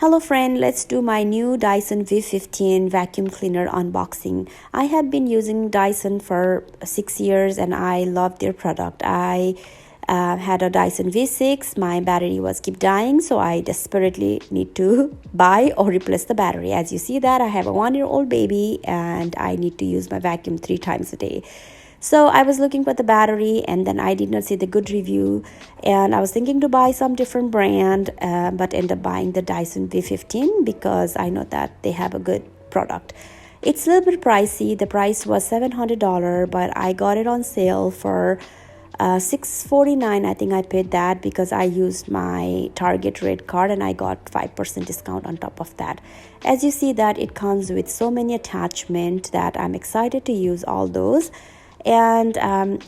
Hello friend, let's do my new Dyson V15 vacuum cleaner unboxing. I have been using Dyson for 6 years and I love their product. I had a Dyson V6, my battery was keep dying, so I desperately need to buy or replace the battery. As you see that, I have a 1-year-old baby and I need to use my vacuum 3 times a day. So I was looking for the battery and then I did not see the good review, and I was thinking to buy some different brand, but end up buying the Dyson V15 because I know that they have a good product. It's a little bit pricey. The price was $700, but I got it on sale for $649. I think I paid that because I used my Target red card and I got 5% discount on top of that. As you see that it comes with so many attachments that I'm excited to use all those. And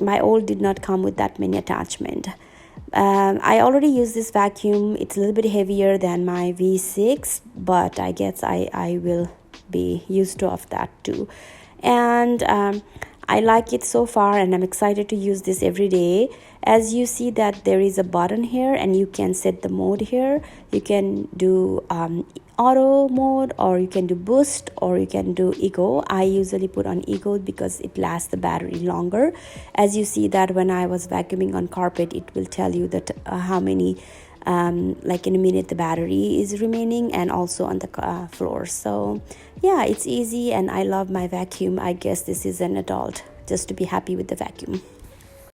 my old did not come with that many attachment. I already use this vacuum. It's a little bit heavier than my V6, but I guess I will be used to of that too. And I like it so far and I'm excited to use this every day. As you see that there is a button here and you can set the mode here. You can do auto mode, or you can do boost, or you can do eco. I usually put on eco because it lasts the battery longer. As you see that when I was vacuuming on carpet, it will tell you that how many like in a minute the battery is remaining, and also on the floor. So yeah, it's easy and I love my vacuum. I guess this is an adult just to be happy with the vacuum.